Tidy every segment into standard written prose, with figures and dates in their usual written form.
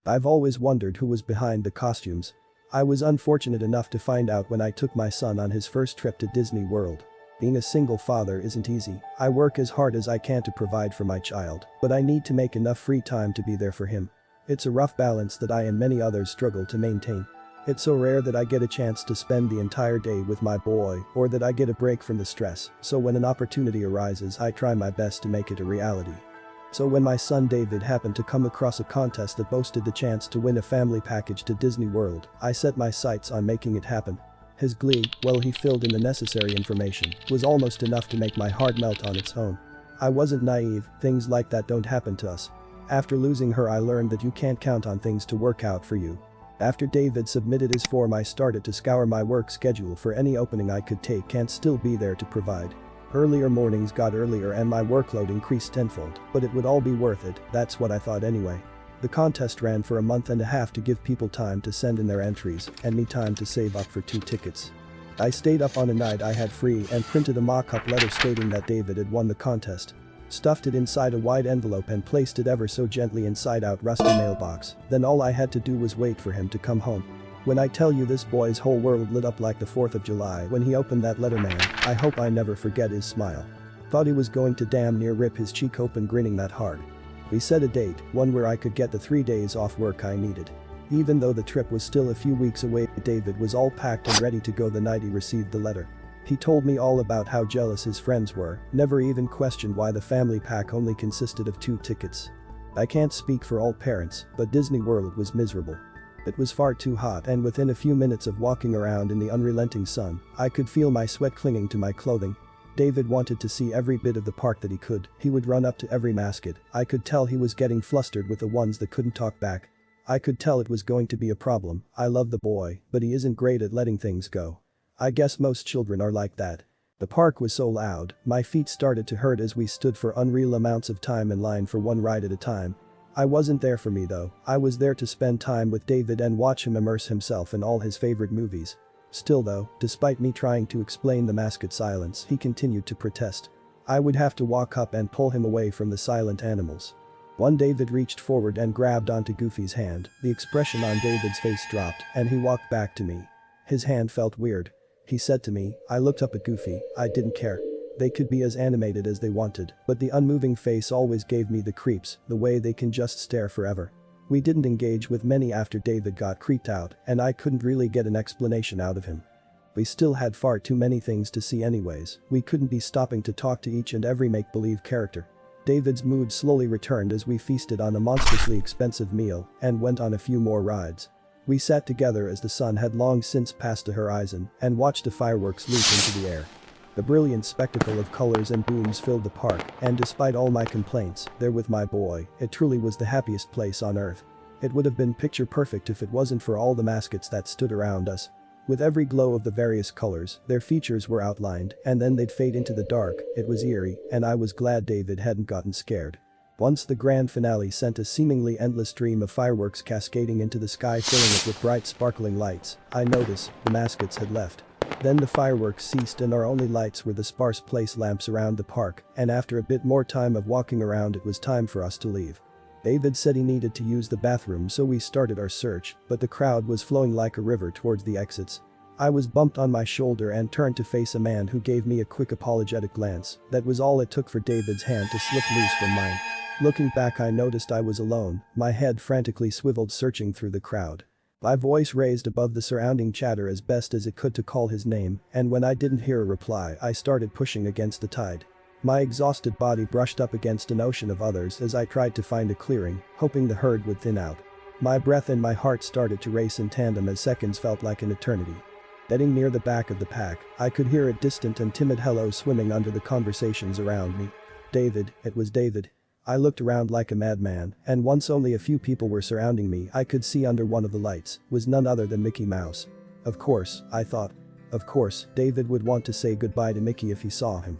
I've always wondered who was behind the costumes. I was unfortunate enough to find out when I took my son on his first trip to Disney World. Being a single father isn't easy. I work as hard as I can to provide for my child, but I need to make enough free time to be there for him. It's a rough balance that I and many others struggle to maintain. It's so rare that I get a chance to spend the entire day with my boy or that I get a break from the stress, so when an opportunity arises I try my best to make it a reality. So when my son David happened to come across a contest that boasted the chance to win a family package to Disney World, I set my sights on making it happen. His glee, while he filled in the necessary information, was almost enough to make my heart melt on its own. I wasn't naive, things like that don't happen to us. After losing her I learned that you can't count on things to work out for you. After David submitted his form I started to scour my work schedule for any opening I could take and still be there to provide. Earlier mornings got earlier and my workload increased tenfold, but it would all be worth it, that's what I thought anyway. The contest ran for a month and a half to give people time to send in their entries and me time to save up for 2 tickets. I stayed up on a night I had free and printed a mock-up letter stating that David had won the contest. Stuffed it inside a wide envelope and placed it ever so gently inside out rusty mailbox, then all I had to do was wait for him to come home. When I tell you this boy's whole world lit up like the 4th of July when he opened that letter, man, I hope I never forget his smile. Thought he was going to damn near rip his cheek open grinning that hard. We set a date, one where I could get the 3 days off work I needed. Even though the trip was still a few weeks away, David was all packed and ready to go the night he received the letter. He told me all about how jealous his friends were, never even questioned why the family pack only consisted of 2 tickets. I can't speak for all parents, but Disney World was miserable. It was far too hot and within a few minutes of walking around in the unrelenting sun, I could feel my sweat clinging to my clothing. David wanted to see every bit of the park that he could, he would run up to every mascot, I could tell he was getting flustered with the ones that couldn't talk back. I could tell it was going to be a problem. I love the boy, but he isn't great at letting things go. I guess most children are like that. The park was so loud, my feet started to hurt as we stood for unreal amounts of time in line for one ride at a time. I wasn't there for me though, I was there to spend time with David and watch him immerse himself in all his favorite movies. Still though, despite me trying to explain the mascot's silence, he continued to protest. I would have to walk up and pull him away from the silent animals. One David reached forward and grabbed onto Goofy's hand, the expression on David's face dropped and he walked back to me. His hand felt weird. He said to me, I looked up at Goofy, I didn't care. They could be as animated as they wanted, but the unmoving face always gave me the creeps, the way they can just stare forever. We didn't engage with many after David got creeped out and I couldn't really get an explanation out of him. We still had far too many things to see anyways, we couldn't be stopping to talk to each and every make-believe character. David's mood slowly returned as we feasted on a monstrously expensive meal and went on a few more rides. We sat together as the sun had long since passed the horizon and watched the fireworks leap into the air. The brilliant spectacle of colors and booms filled the park, and despite all my complaints, there with my boy, it truly was the happiest place on earth. It would have been picture perfect if it wasn't for all the mascots that stood around us. With every glow of the various colors, their features were outlined and then they'd fade into the dark. It was eerie, and I was glad David hadn't gotten scared. Once the grand finale sent a seemingly endless stream of fireworks cascading into the sky, filling it with bright sparkling lights, I noticed the mascots had left. Then the fireworks ceased and our only lights were the sparse place lamps around the park, and after a bit more time of walking around it was time for us to leave. David said he needed to use the bathroom, so we started our search, but the crowd was flowing like a river towards the exits. I was bumped on my shoulder and turned to face a man who gave me a quick apologetic glance. That was all it took for David's hand to slip loose from mine. Looking back I noticed I was alone, my head frantically swiveled searching through the crowd. My voice raised above the surrounding chatter as best as it could to call his name, and when I didn't hear a reply I started pushing against the tide. My exhausted body brushed up against an ocean of others as I tried to find a clearing, hoping the herd would thin out. My breath and my heart started to race in tandem as seconds felt like an eternity. Getting near the back of the pack, I could hear a distant and timid hello swimming under the conversations around me. David, it was David. I looked around like a madman, and once only a few people were surrounding me I could see under one of the lights was none other than Mickey Mouse. Of course, I thought. Of course, David would want to say goodbye to Mickey if he saw him.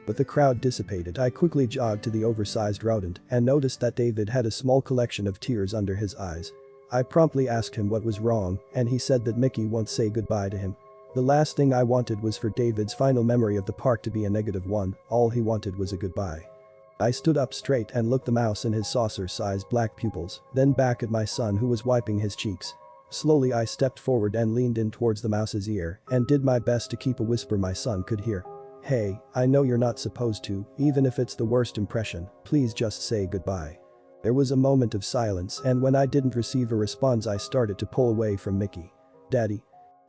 But the crowd dissipated. I quickly jogged to the oversized rodent and noticed that David had a small collection of tears under his eyes. I promptly asked him what was wrong, and he said that Mickey won't say goodbye to him. The last thing I wanted was for David's final memory of the park to be a negative one, all he wanted was a goodbye. I stood up straight and looked the mouse in his saucer-sized black pupils, then back at my son who was wiping his cheeks. Slowly I stepped forward and leaned in towards the mouse's ear and did my best to keep a whisper my son could hear. "Hey, I know you're not supposed to, even if it's the worst impression, please just say goodbye." There was a moment of silence and when I didn't receive a response I started to pull away from Mickey. "Daddy?"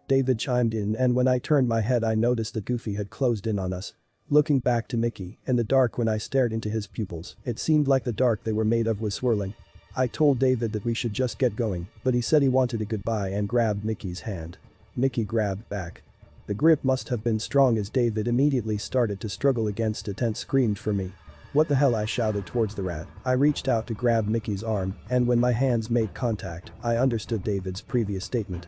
David chimed in and when I turned my head I noticed that Goofy had closed in on us. Looking back to Mickey, in the dark when I stared into his pupils, it seemed like the dark they were made of was swirling. I told David that we should just get going, but he said he wanted a goodbye and grabbed Mickey's hand. Mickey grabbed back. The grip must have been strong as David immediately started to struggle against it and screamed for me. "What the hell?" I shouted towards the rat. I reached out to grab Mickey's arm, and when my hands made contact, I understood David's previous statement.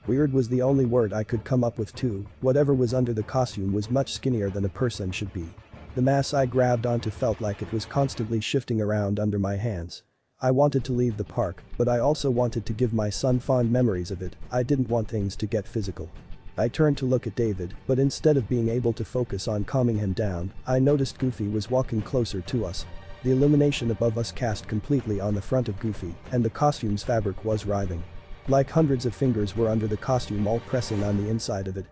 Weird was the only word I could come up with too. Whatever was under the costume was much skinnier than a person should be. The mass I grabbed onto felt like it was constantly shifting around under my hands. I wanted to leave the park, but I also wanted to give my son fond memories of it. I didn't want things to get physical. I turned to look at David, but instead of being able to focus on calming him down, I noticed Goofy was walking closer to us. The illumination above us cast completely on the front of Goofy, and the costume's fabric was writhing. Like hundreds of fingers were under the costume all pressing on the inside of it.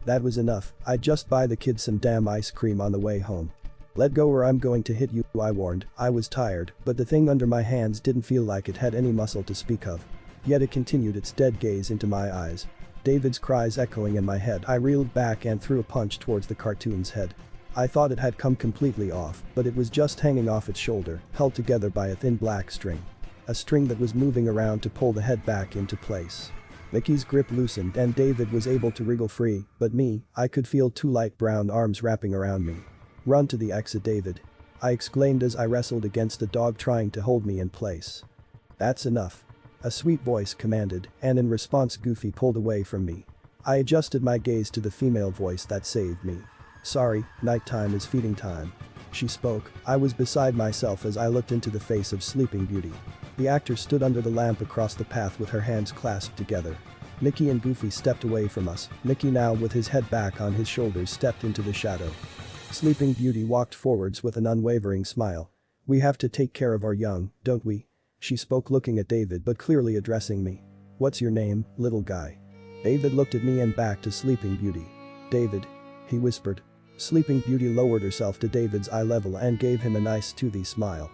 That was enough. I'd just buy the kids some damn ice cream on the way home. "Let go or I'm going to hit you," I warned. I was tired, but the thing under my hands didn't feel like it had any muscle to speak of. Yet it continued its dead gaze into my eyes. David's cries echoing in my head, I reeled back and threw a punch towards the cartoon's head. I thought it had come completely off, but it was just hanging off its shoulder, held together by a thin black string. A string that was moving around to pull the head back into place. Mickey's grip loosened and David was able to wriggle free, but me, I could feel two light brown arms wrapping around me. "Run to the exit, David," I exclaimed as I wrestled against the dog trying to hold me in place. "That's enough," a sweet voice commanded, and in response Goofy pulled away from me. I adjusted my gaze to the female voice that saved me. "Sorry, nighttime is feeding time," she spoke. I was beside myself as I looked into the face of Sleeping Beauty. The actor stood under the lamp across the path with her hands clasped together. Mickey and Goofy stepped away from us. Mickey, now with his head back on his shoulders, stepped into the shadow. Sleeping Beauty walked forwards with an unwavering smile. "We have to take care of our young, don't we?" she spoke, looking at David but clearly addressing me. "What's your name, little guy?" David looked at me and back to Sleeping Beauty. "David," he whispered. Sleeping Beauty lowered herself to David's eye level and gave him a nice toothy smile.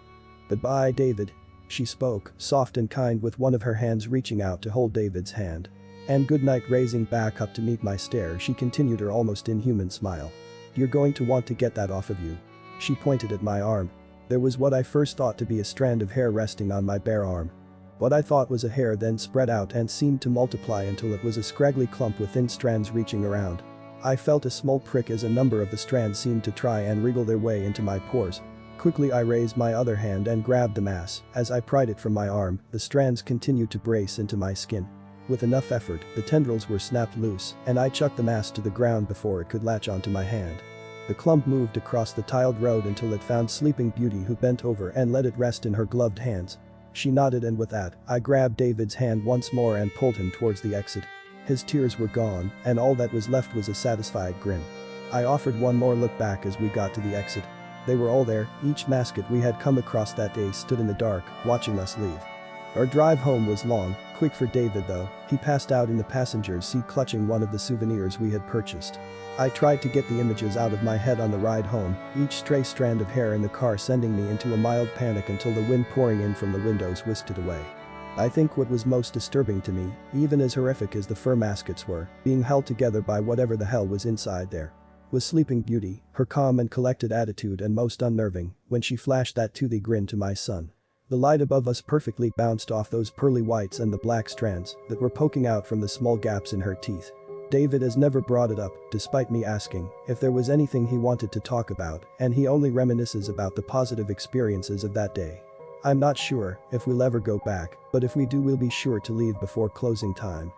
"Goodbye, David," she spoke, soft and kind, with one of her hands reaching out to hold David's hand. "And good night." Raising back up to meet my stare, she continued her almost inhuman smile. "You're going to want to get that off of you." She pointed at my arm. There was what I first thought to be a strand of hair resting on my bare arm. What I thought was a hair then spread out and seemed to multiply until it was a scraggly clump with thin strands reaching around. I felt a small prick as a number of the strands seemed to try and wriggle their way into my pores. Quickly I raised my other hand and grabbed the mass. As I pried it from my arm, the strands continued to brace into my skin. With enough effort, the tendrils were snapped loose, and I chucked the mass to the ground before it could latch onto my hand. The clump moved across the tiled road until it found Sleeping Beauty, who bent over and let it rest in her gloved hands. She nodded, and with that, I grabbed David's hand once more and pulled him towards the exit. His tears were gone, and all that was left was a satisfied grin. I offered one more look back as we got to the exit. They were all there. Each mascot we had come across that day stood in the dark, watching us leave. Our drive home was long, quick for David though. He passed out in the passenger's seat clutching one of the souvenirs we had purchased. I tried to get the images out of my head on the ride home, each stray strand of hair in the car sending me into a mild panic until the wind pouring in from the windows whisked it away. I think what was most disturbing to me, even as horrific as the fur mascots were, being held together by whatever the hell was inside there, was Sleeping Beauty, her calm and collected attitude, and most unnerving, when she flashed that toothy grin to my son. The light above us perfectly bounced off those pearly whites and the black strands that were poking out from the small gaps in her teeth. David has never brought it up, despite me asking if there was anything he wanted to talk about, and he only reminisces about the positive experiences of that day. I'm not sure if we'll ever go back, but if we do, we'll be sure to leave before closing time.